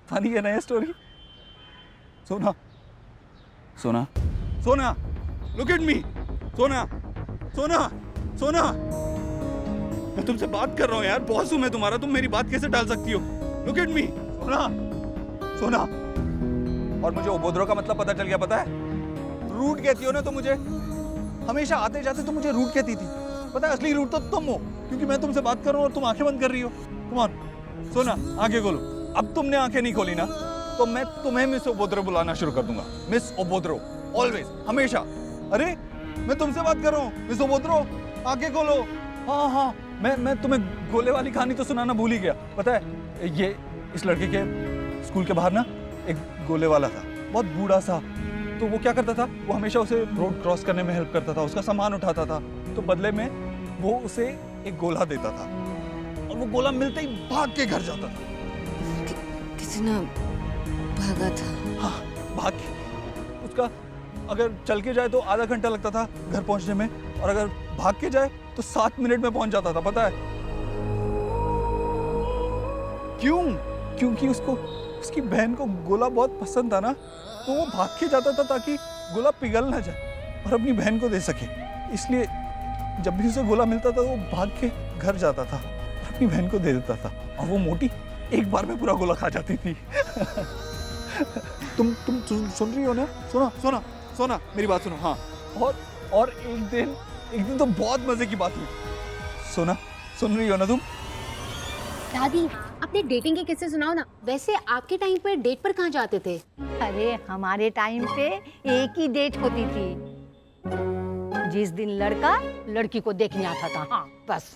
Funny है ना ये स्टोरी? सोना, सोना, सोना, लुक एट मी, सोना, सोना, सोना, मैं तुमसे बात कर रहा हूँ यार, बॉस हूँ मैं तुम्हारा, तुम मेरी बात कैसे टाल सकती हो? लुक एट मी, सोना, सोना। और मुझे ओबोद्रो का मतलब पता चल गया, पता है? रूट कहती हो ना तो मुझे, हमेशा आते जाते तुम मुझे रूट कहती थी, पता है? असली रूट तो तुम हो, क्योंकि मैं तुमसे बात कर रहा हूँ और तुम आंखें बंद कर रही हो। कम ऑन, सोना, आंखें खोलो। अब तुमने आंखें नहीं खोली ना तो मैं तुम्हें मिस ओबोद्रो बुलाना शुरू कर दूंगा। मिस ओबोद्रो, ऑलवेज, हमेशा। अरे मैं तुमसे बात कर रहा हूँ, मिस ओबोद्रो, आंखें खोलो। हाँ हाँ, मैं तुम्हें गोले वाली कहानी तो सुनाना भूल ही गया, पता है? ये इस लड़के के स्कूल के बाहर ना एक गोले वाला था, बहुत बूढ़ा सा। तो वो क्या करता था, वो हमेशा उसे रोड क्रॉस करने में हेल्प करता था, उसका सामान उठाता था, तो बदले में वो उसे एक गोला देता था और वो गोला मिलते ही भाग के घर जाता था। कितना भागा था? हाँ, भाग के। उसका अगर चल के जाए तो आधा घंटा लगता था घर पहुंचने में, और अगर भाग के जाए तो 7 मिनट में पहुंच जाता था, पता है? क्यों? क्योंकि उसको उसकी बहन को गोला बहुत पसंद था ना, तो वो भाग के जाता था ताकि गोला पिघल ना जाए और अपनी बहन को दे सके। इसलिए जब भी उसे गोला मिलता था वो भाग के घर जाता था और अपनी बहन को दे देता था, और वो मोटी एक बार में पूरा गोला खा जाती थी। तुम सुन रही हो ना? सोना, सोना, सोना, मेरी बात सुनो। हाँ, और एक दिन तो बहुत मजे की बात हुई। सोना, सुन रही हो ना तुम? दादी, अपने डेटिंग के किस्से सुनाओ ना। वैसे आपके टाइम पर डेट पर कहाँ जाते थे? अरे हमारे टाइम पे एक ही डेट होती थी, जिस दिन लड़का लड़की को देखने आता था। हाँ बस।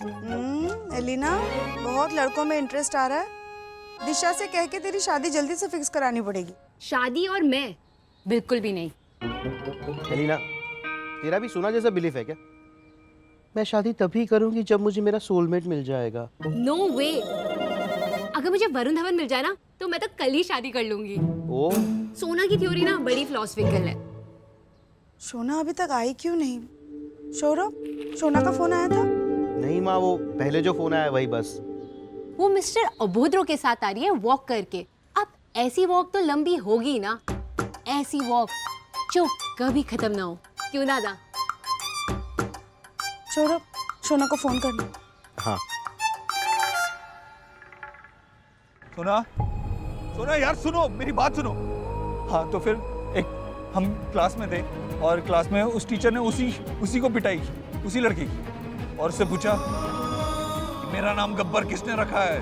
एलिना, बहुत लड़कों में इंटरेस्ट आ रहा है। दिशा से कह के तेरी शादी जल्दी से फिक्स करानी पड़ेगी। शादी और मैं बिल्कुल भी नहीं। एलिना, तेरा भी सोना जैसा बिलीफ है क्या? मैं शादी तभी करूंगी जब मुझे मेरा सोलमेट मिल जाएगा। नो वे। अगर मुझे वरुण धवन मिल जाए ना तो मैं तो कल ही शादी कर लूंगी। ओ, सोना की थ्योरी ना बड़ी फिलोसफिकल है। सोना अभी तक आई क्यों नहीं? सौरभ, सोना का फोन आया था? नहीं माँ, वो पहले जो फोन आया वही बस। वो मिस्टर अबोद्रो के साथ आ रही है वॉक करके। अब ऐसी वॉक तो लंबी होगी ना, ऐसी वॉक जो कभी खत्म ना हो। क्यों ना दा? सौरभ, सोना को फोन करना। हाँ। सोना, सोना यार सुनो, मेरी बात सुनो। हाँ, तो फिर हम क्लास में थे और क्लास में उस टीचर ने उसी को पिटाई, उसी लड़की की, और उससे पूछा मेरा नाम गब्बर किसने रखा है,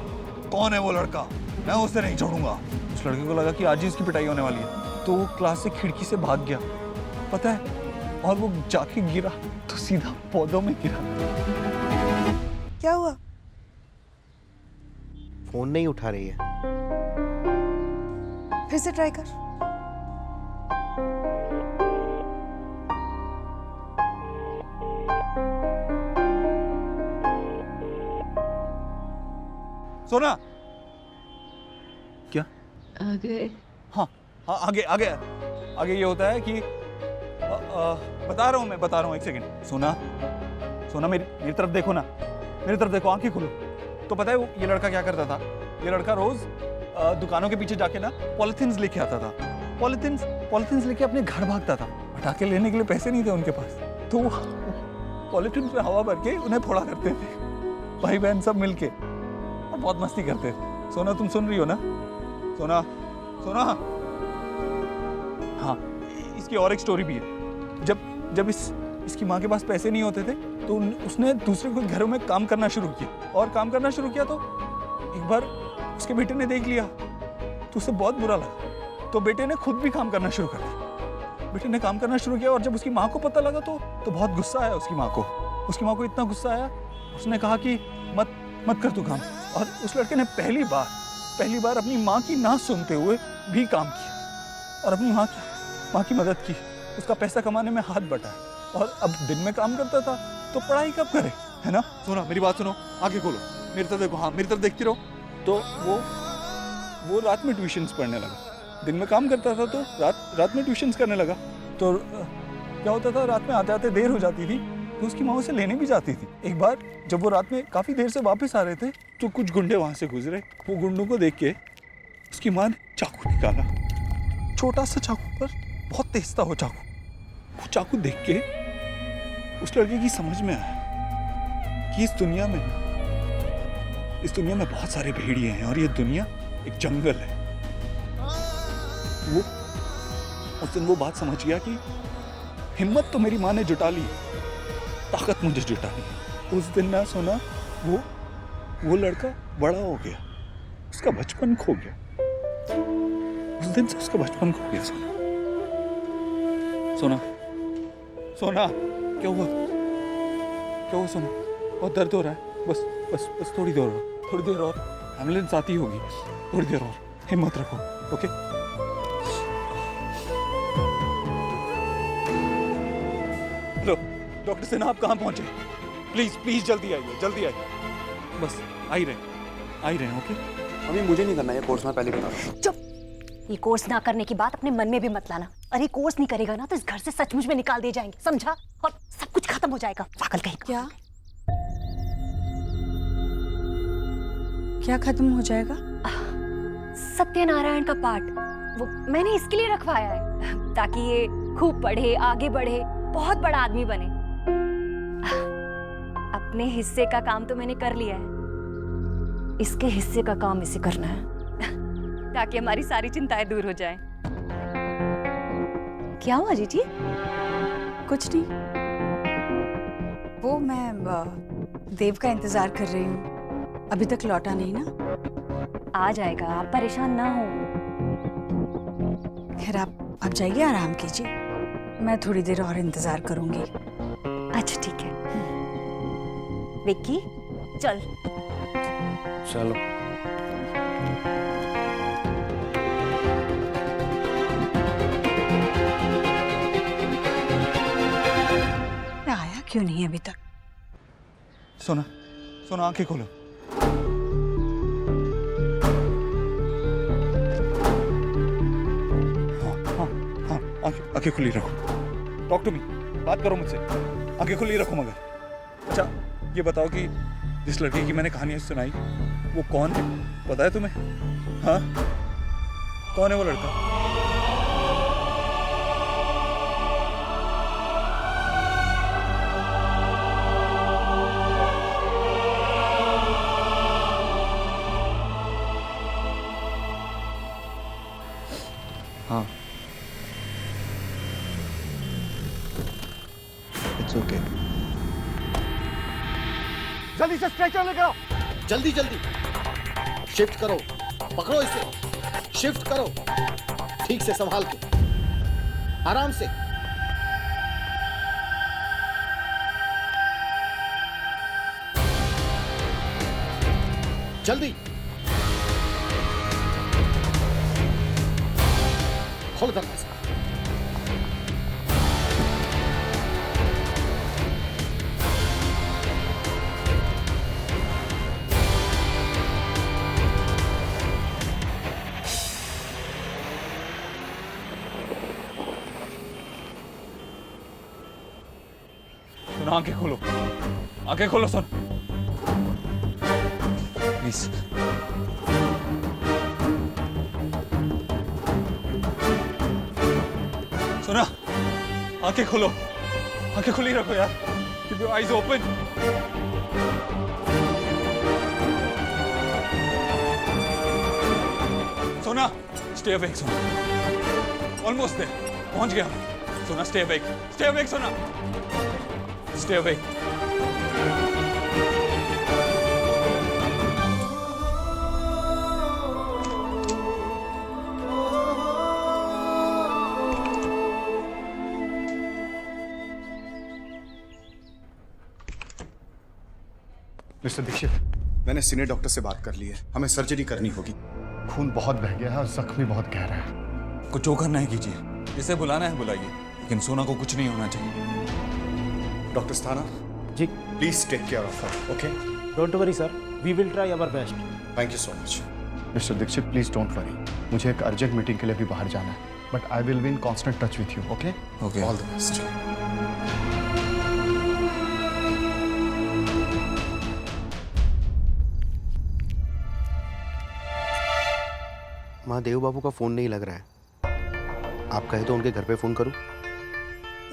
कौन है वो लड़का, मैं उसे नहीं छोड़ूंगा। उस लड़के को लगा कि आज ही उसकी पिटाई होने वाली है, तो वो क्लास से खिड़की से भाग गया, पता है? और वो जाके गिरा तो सीधा पौधों में गिरा। क्या हुआ? फोन नहीं उठा रही है। फिर से ट्राई कर। सोना, क्या? आगे? हाँ हाँ, आगे ये होता है कि बता रहा हूँ, एक सेकंड। सोना, मेरी तरफ देखो ना, मेरी तरफ देखो, आंखें खोलो। तो पता है ये लड़का क्या करता था? ये लड़का रोज दुकानों के पीछे जाके ना पॉलिथिन्स लेके आता था। पॉलिथिन्स लेके अपने घर भागता था। पटाखे लेने के लिए पैसे नहीं थे उनके पास, तो वो पॉलिथिन्स में हवा भर के उन्हें फोड़ा करते थे, भाई बहन सब मिलके, और बहुत मस्ती करते थे। सोना, तुम सुन रही हो ना? सोना, सोना। हाँ, इसकी और एक स्टोरी भी है। जब इसकी माँ के पास पैसे नहीं होते थे तो उसने दूसरे के घरों में काम करना शुरू किया, और काम करना शुरू किया तो एक बार उसके बेटे ने देख लिया तो उसे बहुत बुरा लगा, तो बेटे ने खुद भी काम करना शुरू कर दिया। बेटे ने काम करना शुरू किया और जब उसकी माँ को पता लगा तो बहुत गुस्सा आया उसकी माँ को इतना गुस्सा आया, उसने कहा कि मत कर तू काम। और उस लड़के ने पहली बार अपनी माँ की ना सुनते हुए भी काम किया और अपनी माँ की मदद की, उसका पैसा कमाने में हाथ बटाया। और अब दिन में काम करता था तो पढ़ाई कब करे, है ना? सुनो, मेरी बात सुनो, आंखें खोलो, मेरी तरफ देखो। हाँ, मेरी तरफ देखती रहो। तो वो रात में ट्यूशन्स पढ़ने लगा। दिन में काम करता था तो रात में ट्यूशन्स करने लगा। तो क्या होता था, रात में आते आते देर हो जाती थी तो उसकी माँ उसे लेने भी जाती थी। एक बार जब वो रात में काफ़ी देर से वापस आ रहे थे तो कुछ गुंडे वहाँ से गुजरे। वो गुंडों को देख के उसकी माँ ने चाकू निकाला, छोटा सा चाकू पर बहुत तेज था वो चाकू। वो चाकू देख के उस लड़के की समझ में आया कि इस दुनिया में बहुत सारे भेड़िए हैं और ये दुनिया एक जंगल है। वो उस दिन वो बात समझ गया कि हिम्मत तो मेरी माँ ने जुटा ली, ताकत मुझे जुटानी है। उस दिन ना सोना, वो लड़का बड़ा हो गया, उसका बचपन खो गया। उस दिन से उसका बचपन खो गया। सोना सोना सोना, क्या हुआ? क्या हुआ सोना? बहुत दर्द हो रहा है। बस बस बस थोड़ी देर और एम्बुलेंस आती होगी। थोड़ी देर और हिम्मत रखो, ओके? हेलो डॉक्टर सिन्हा, आप कहाँ पहुंचे? प्लीज प्लीज जल्दी आइए, जल्दी आइए। बस आ ही रहे हैं, ओके? अभी मुझे नहीं करना ये कोर्स, मैं पहले बता रहा हूँ। चुप। ये कोर्स ना करने की बात अपने मन में भी मत लाना। अरे कोर्स नहीं करेगा ना तो इस घर से सचमुच में निकाल दिए जाएंगे, समझा? और सब कुछ खत्म हो जाएगा। पागल कहीं का। क्या खत्म हो जाएगा? सत्यनारायण का पाठ, वो मैंने इसके लिए रखवाया है ताकि ये खूब पढ़े, आगे बढ़े, बहुत बड़ा आदमी बने। अपने हिस्से का काम तो मैंने कर लिया है, इसके हिस्से का काम इसे करना है ताकि हमारी सारी चिंताएं दूर हो जाएं। क्या हुआ जीजी? कुछ नहीं, वो मैं देव का इंतजार कर रही हूँ, अभी तक लौटा नहीं ना। आ जाएगा, आप परेशान ना हो। खैर आप जाइए, आराम कीजिए, मैं थोड़ी देर और इंतजार करूंगी। अच्छा ठीक है। विक्की चल। चलो। आया क्यों नहीं अभी तक? सोना आंखें खोलो। हाँ, आंखें खुली रखो। टॉक टू मी, बात करो मुझसे। आंखें खुली रखो मगर। अच्छा ये बताओ कि जिस लड़के की मैंने कहानियां सुनाई वो कौन है, पता है तुम्हें? हाँ, कौन है वो लड़का? हाँ, इट्स ओके। जल्दी से स्ट्रेचर लेकर आओ, जल्दी जल्दी। शिफ्ट करो, पकड़ो इसे, शिफ्ट करो, ठीक से संभाल के, आराम से। जल्दी खोलो दरवाजा। सुनो, आंखें खोलो सुन, प्लीज। सुना, आंखें खोलो, आंखें खुली रखो यार। Keep your eyes open. सोना, stay awake सोना। Almost there, पहुंच गया। सोना stay awake सोना, stay awake. मिस्टर दीक्षित, मैंने सीनियर डॉक्टर से बात कर ली है, हमें सर्जरी करनी होगी। खून बहुत बह गया है और जख्म भी बहुत गहरा है। कुछ जो करना है कीजिए, जिसे बुलाना है बुलाइए, लेकिन सोना को कुछ नहीं होना चाहिए। Doctor Sthana ji, please take care of her, okay? Don't worry sir, we will try our best. Thank you so much. Mister Dixit please don't worry, मुझे एक अर्जेंट मीटिंग के लिए भी बाहर जाना है, but I will be in constant touch with you, okay? Okay, all the best. माँ देव बाबू का फोन नहीं लग रहा है। आप कहे तो उनके घर पे फोन करूं?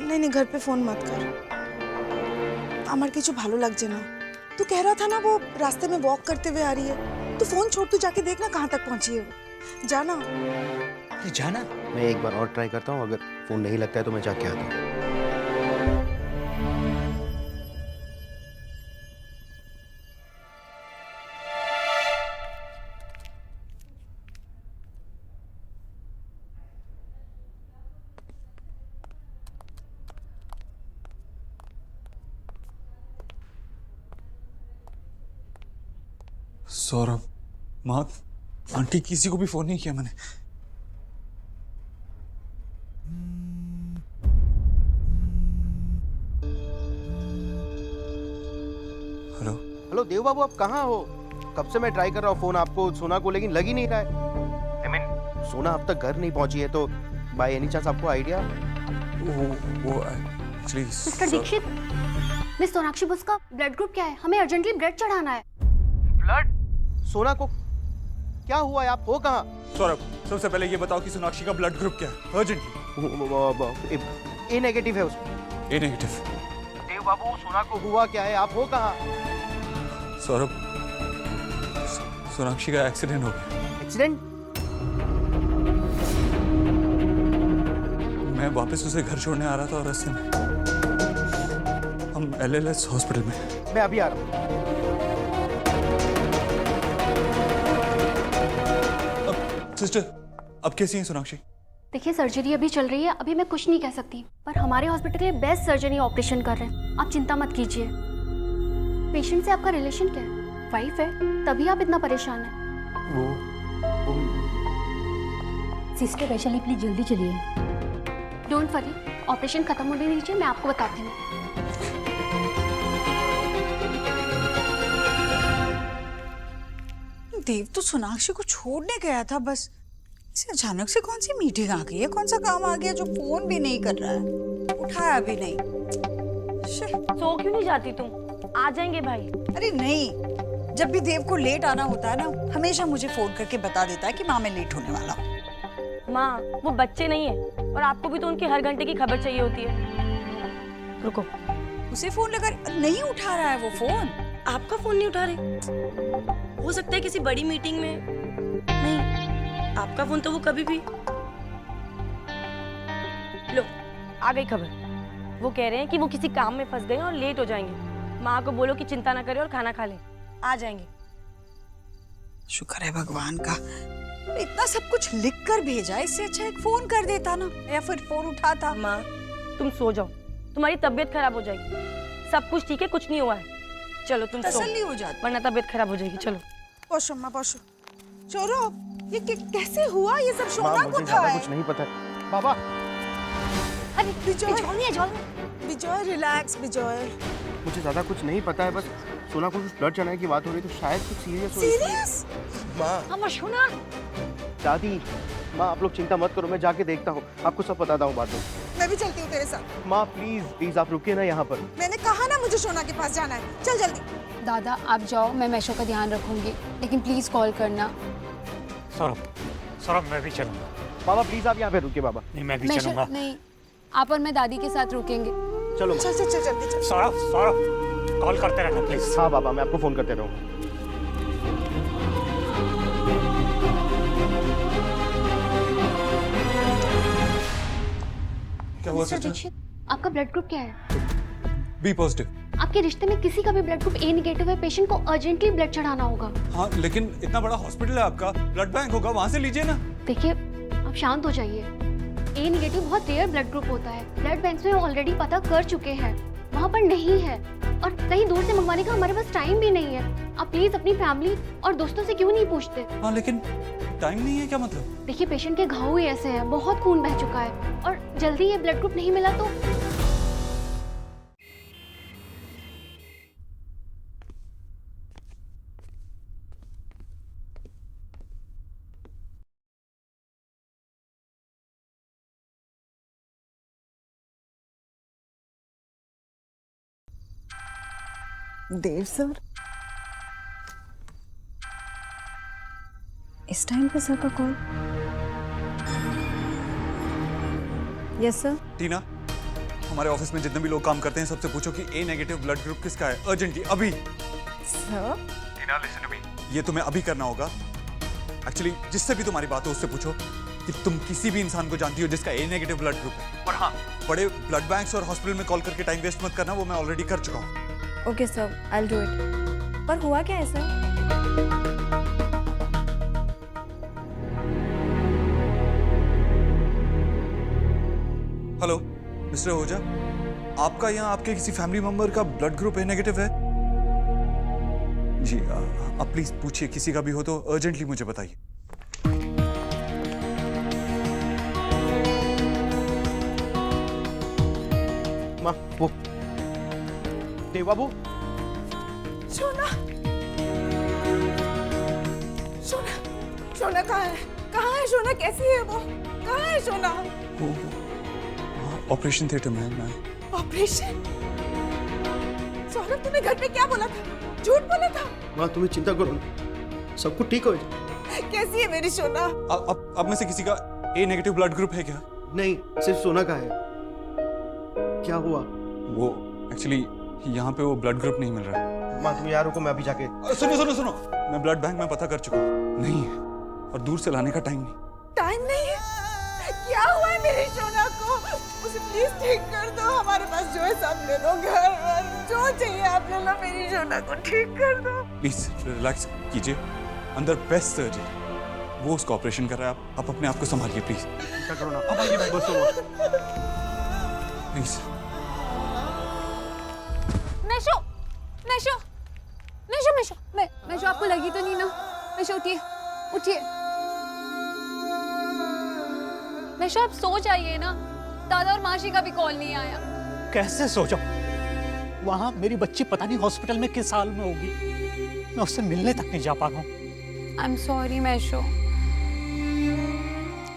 नहीं नहीं, घर पे फोन मत कर। আমার কিছু ভালো লাগছে না। तू कह रहा था ना वो रास्ते में वॉक करते हुए आ रही है। तू फोन छोड़, तू जाके देखना कहाँ तक पहुंची है वो। जाना। ये जाना। मैं एक बार और ट्राई करता हूँ, अगर फोन नहीं लगता है तो मैं जाके आता हूँ। सौरभ, माँ, आंटी, किसी को भी फोन नहीं किया मैंने। हेलो हेलो देव बाबू, आप कहाँ हो? कब से मैं ट्राई कर रहा हूँ फोन आपको, सोना को, लेकिन लग ही नहीं रहा है। आई मीन सोना अब तक घर नहीं पहुंची है, तो बाय एनी चांस आपको आइडिया? वो actually Mister Dixit, miss Sonakshi बस का ब्लड ग्रुप क्या है? हमें अर्जेंटली ब्लड चढ़ाना है। ब्लड? सोना को क्या हुआ है? आप हो कहाँ? सौरभ, सबसे पहले ये बताओ कि सोनाक्षी का ब्लड ग्रुप क्या है, अर्जेंटली। ए नेगेटिव है उसमें। ए नेगेटिव। देव बाबू, सोना को हुआ क्या है? आप हो कहाँ? सौरभ, सोनाक्षी का एक्सीडेंट हो गया। एक्सीडेंट? मैं वापस उसे घर छोड़ने आ रहा था और रास्ते में हम LLS हॉस्पिटल में। मैं अभी आ रहा हूँ। सिस्टर, अब कैसी हैं सोनाक्षी? देखिए, सर्जरी अभी चल रही है, अभी मैं कुछ नहीं कह सकती, पर हमारे हॉस्पिटल के बेस्ट सर्जन ऑपरेशन कर रहे हैं। आप चिंता मत कीजिए। पेशेंट से आपका रिलेशन क्या है? वाइफ है, तभी आप इतना परेशान हैं। सिस्टर वैशाली, प्लीज जल्दी चलिए। डोंट वरी, ऑपरेशन खत्म होने दीजिए, मैं आपको बताती हूँ। देव तो सोनाक्षी को छोड़ने गया था बस। इसे अचानक से कौन सी मीटिंग आ गई है, कौन सा काम आ गया जो फोन भी नहीं कर रहा है, उठाया भी नहीं। सो क्यों नहीं जाती तुम? आ जाएंगे भाई। अरे नहीं, जब भी देव को लेट आना होता है ना, हमेशा मुझे फोन करके बता देता है कि माँ मैं लेट होने वाला हूँ। माँ, वो बच्चे नहीं है, और आपको भी तो उनकी हर घंटे की खबर चाहिए होती है। रुको। उसे फोन लगा, नहीं उठा रहा है वो फोन। आपका फोन नहीं उठा रहे? हो सकता है किसी बड़ी मीटिंग में। नहीं, आपका फोन तो वो कभी भी। लो, आ गई खबर। वो कह रहे हैं कि वो किसी काम में फंस गए और लेट हो जाएंगे। माँ को बोलो कि चिंता ना करे और खाना खा ले, आ जाएंगे। शुक्र है भगवान का, इतना सब कुछ लिख कर भेजा, इससे अच्छा एक फोन कर देता ना, या फिर फोन उठाता। माँ, तुम सो जाओ, तुम्हारी तबीयत खराब हो जाएगी। सब कुछ ठीक है, कुछ नहीं हुआ है। चलो तुम सो, तसल्ली हो जाती, वरना तबीयत खराब हो जाएगी। चलो पोशो माँ पोशो। चोरो, ये कैसे हुआ? ये सब शोना को था। कुछ नहीं पता है बाबा। अरे विजय, विजय रिलैक्स विजय। मुझे ज्यादा कुछ नहीं पता है, बस सोना को ब्लड चढ़ाने की बात हो रही, तो शायद कुछ सीरियस हो। सीरियस? माँ, हम सोना। दादी, माँ आप लोग चिंता मत करो, मैं जाके देखता हूँ, आपको सब बताता हूँ बाद में। मैं भी चलती हूँ तेरे साथ। माँ प्लीज प्लीज आप रुकिए ना यहाँ पर। मैंने कहा ना मुझे सोना के पास जाना है, चल जल्दी। दादा आप जाओ, मैं मैशो का ध्यान रखूंगी, लेकिन प्लीज कॉल करना। सौरभ मैं भी चलूंगा। बाबा प्लीज आप यहाँ पे रुकिए बाबा। नहीं, मैं भी चलूंगा। नहीं, आप और मैं दादी के साथ रुकेंगे। चलो चल चल चल जल्दी चल। सौरभ कॉल करते रहना प्लीज। हाँ बाबा, मैं आपको फोन करते रहूँगा। क्या हुआ मिस्टर सिस्टर? दीक्षित, आपका ब्लड ग्रुप क्या है? B positive. आपके रिश्ते में किसी का भी ब्लड ग्रुप ए नेगेटिव है, पेशेंट को अर्जेंटली ब्लड चढ़ाना होगा। हाँ, लेकिन इतना बड़ा हॉस्पिटल है आपका, ब्लड बैंक होगा, वहाँ से लीजिए ना। देखिए, आप शांत हो जाइए। ए नेगेटिव बहुत रेयर ब्लड ग्रुप होता है, ब्लड बैंक में ऑलरेडी पता कर चुके हैं, वहाँ पर नहीं है, और कहीं दूर से मंगवाने का हमारे पास टाइम भी नहीं है। आप प्लीज अपनी फैमिली और दोस्तों से क्यों नहीं पूछते? हाँ, लेकिन टाइम नहीं है, क्या मतलब? देखिए, पेशेंट के घाव ही ऐसे हैं, बहुत खून बह चुका है, और जल्दी ये ब्लड ग्रुप नहीं मिला तो। देव सर, इस टाइम पे सर का कॉल? Yes sir. टीना, हमारे ऑफिस में जितने भी लोग काम करते हैं सबसे पूछो कि ए नेगेटिव ब्लड ग्रुप किसका है, अर्जेंटली अभी। Sir? Tina listen to me, ये तुम्हें अभी करना होगा। एक्चुअली जिससे भी तुम्हारी बात हो उससे पूछो कि तुम किसी भी इंसान को जानती हो जिसका ए नेगेटिव ब्लड ग्रुप है। और हाँ, बड़े ब्लड बैंक्स और हॉस्पिटल में कॉल करके टाइम वेस्ट मत करना, वो मैं ऑलरेडी कर चुका हूँ। Okay sir, I will do it. पर हुआ क्या है सर? हेलो मिस्टर ओझा, आपका यहाँ आपके किसी फैमिली मेंबर का ब्लड ग्रुप ए नेगेटिव है? जी आप प्लीज पूछिए, किसी का भी हो तो अर्जेंटली मुझे बताइए। माँ, वो देव बाबू। सोना, सोना, सोना कहाँ है? कहाँ है सोना? कैसी है वो? कहाँ है सोना? ऑपरेशन थिएटर में मैं। ऑपरेशन? सौरभ, तूने घर पे क्या बोला था? झूठ बोला था? माँ तुम्हें चिंता करो ना, सब कुछ ठीक हो जाए। कैसी है मेरी सोना? अब में से किसी का ए नेगेटिव ब्लड ग्रुप है क्या? नहीं, सिर्फ सोना का है। क्या हुआ? वो एक्चुअली यहाँ पे वो ब्लड ग्रुप नहीं मिल रहा है। माँ तुम यार रुको, मैं अभी जाके। सुनो सुनो सुनो, मैं ब्लड बैंक में पता कर चुका हूँ, नहीं है और दूर से लाने का टाइम नहीं। टाइम नहीं है? क्या हुआ है मेरी सोना को? उसे प्लीज ठीक कर दो। हमारे पास जो है सब ले लो, घर वर जो चाहिए आप ले लो, मेरी सोना को ठीक कर दो। प्लीज रिलैक्स कीजिए, अंदर बेस्ट सर्जन वो उसका ऑपरेशन कर रहा है। आप अपने आप को संभालिए प्लीज। क्या करो ना, अब आइए भाई, बस प्लीज। मैशो, मैशो, मैशो, मैशो, मैशो, आपको लगी तो नहीं ना? मैशो उठिए, उठिए। मैशो आप सो जाइए ना, दादा और मासी का भी कॉल नहीं आया। कैसे सो जाऊं? वहां मेरी बच्ची पता नहीं हॉस्पिटल में किस हाल में होगी, मैं उससे मिलने तक नहीं जा पा रहा हूँ। आई एम सॉरी मैशो,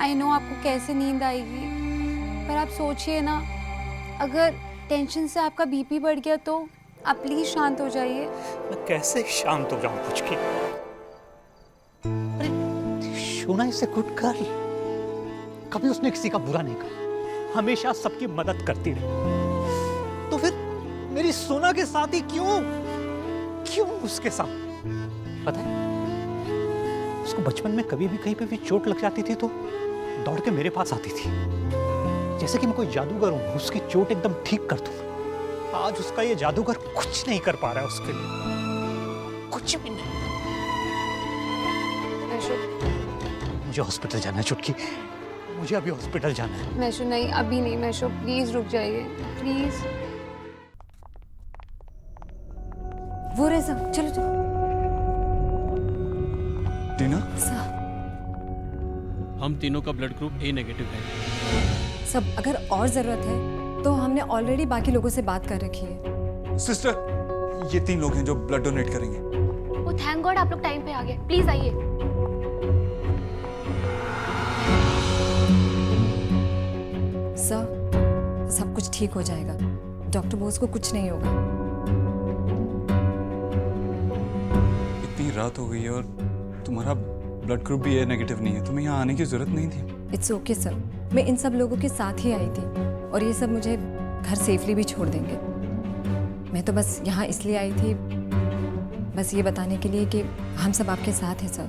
आई नो आपको कैसे नींद आएगी, पर आप सोचिए ना, अगर टेंशन से आपका बीपी बढ़ गया तो आप प्लीज शांत हो जाइए। मैं कैसे शांत हो जाऊं कुछ की? अरे Shona is a good girl, कभी उसने किसी का बुरा नहीं कहा, हमेशा सबकी मदद करती रही। तो फिर मेरी सोना के साथ ही क्यों उसके साथ? पता है उसको बचपन में कभी भी कहीं पे भी चोट लग जाती थी तो दौड़ के मेरे पास आती थी, जैसे कि मैं कोई जादूगर हूं, उसकी चोट एकदम ठीक कर दूं। आज उसका ये जादूगर कुछ नहीं कर पा रहा है उसके लिए, कुछ भी नहीं। मुझे हॉस्पिटल जाना है चुटकी, मुझे अभी हॉस्पिटल जाना है। मैशो नहीं, अभी नहीं मैशो, प्लीज रुक जाइए प्लीज। वो रहे सब, चलो चलो। टीना, हम तीनों का ब्लड ग्रुप ए नेगेटिव है। सब अगर और जरूरत है तो हमने ऑलरेडी बाकी लोगों से बात कर रखी है। सिस्टर, ये 3 लोग हैं जो ब्लड डोनेट करेंगे। वो थैंक गॉड आप लोग टाइम पे आ गए, प्लीज आइए। सर, सब कुछ ठीक हो जाएगा, डॉक्टर बोस को कुछ नहीं होगा। इतनी रात हो गई है और तुम्हारा ब्लड ग्रुप भी ए नेगेटिव नहीं है, तुम्हें यहाँ आने की जरूरत नहीं थी। इट्स ओके सर, मैं इन सब लोगों के साथ ही आई थी और ये सब मुझे घर सेफली भी छोड़ देंगे। मैं तो बस यहाँ इसलिए आई थी, बस ये बताने के लिए कि हम सब आपके साथ हैं सर।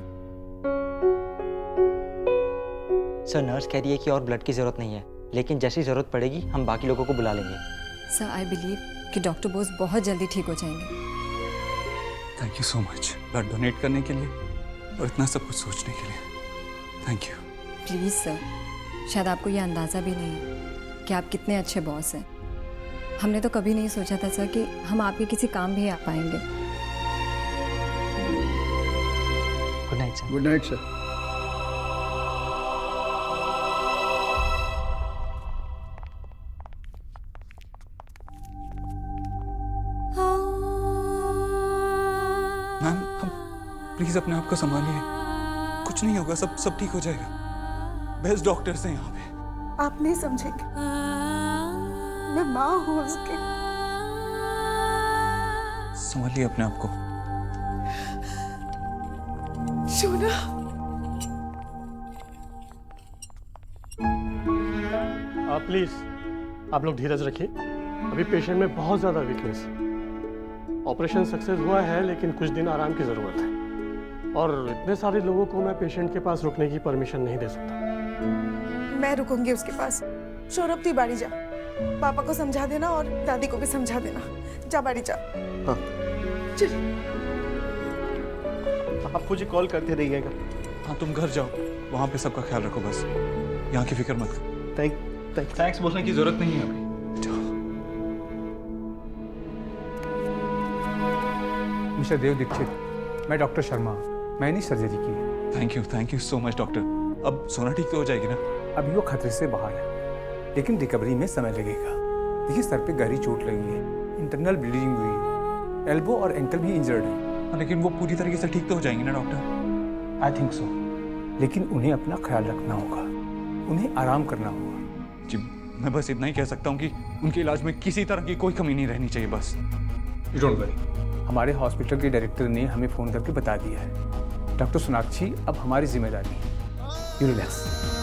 सर नर्स कह रही है कि और ब्लड की जरूरत नहीं है, लेकिन जैसी जरूरत पड़ेगी हम बाकी लोगों को बुला लेंगे। सर आई बिलीव कि डॉक्टर बोस बहुत जल्दी ठीक हो जाएंगे। Thank you so much blood donate करने के लिए और इतना सब कुछ सोचने के लिए। Thank you. प्लीज़ सर, शायद आपको ये अंदाज़ा भी नहीं है कि आप कितने अच्छे बॉस हैं। हमने तो कभी नहीं सोचा था सर कि हम आपके किसी काम भी आ पाएंगे। Good night sir. Good night sir. Ma'am, please अपने आप को संभालिए, कुछ नहीं होगा, सब ठीक हो जाएगा। बेस्ट डॉक्टर्स हैं यहाँ पे। आप नहीं समझेंगे, मैं माँ हूँ उसके। संभालिए अपने आप को। शोना, प्लीज आप लोग धीरज रखिए, अभी पेशेंट में बहुत ज़्यादा वीकनेस है। ऑपरेशन सक्सेस हुआ है लेकिन कुछ दिन आराम की ज़रूरत है, और इतने सारे लोगों को मैं पेशेंट के पास रुकने की परमिशन नहीं दे सकता। मैं रुकूंगी उसके पास। सौरभ तू बाड़ी जा, पापा को समझा देना और दादी को भी समझा देना। जा बाड़ी जा। हाँ। चल। आप मुझे कॉल करते रहिएगा। हाँ तुम घर जाओ, वहाँ पे सबका ख्याल रखो बस, यहाँ की फिक्र मत करो। थैंक्स बोलने की जरूरत नहीं है अभी। मिस्टर देव दीक्षित, मैं डॉक्टर शर्मा, मैंने सर्जरी की है। Thank you so much doctor. अब सोना ठीक तो हो जाएगी ना? अभी वो खतरे से बाहर है, लेकिन रिकवरी में समय लगेगा। देखिए सर पे गहरी चोट लगी है, इंटरनल ब्लीडिंग हुई है, एल्बो और एंकल भी इंजर्ड है। लेकिन वो पूरी तरीके से ठीक तो हो जाएंगे ना डॉक्टर? आई थिंक सो, लेकिन उन्हें अपना ख्याल रखना होगा, उन्हें आराम करना होगा। जी मैं बस इतना ही कह सकता हूँ कि उनके इलाज में किसी तरह की कोई कमी नहीं रहनी चाहिए बस। यू डोंट वरी, हमारे हॉस्पिटल के डायरेक्टर ने हमें फ़ोन करके बता दिया है। डॉक्टर सोनाक्षी अब हमारी जिम्मेदारी है। You relax.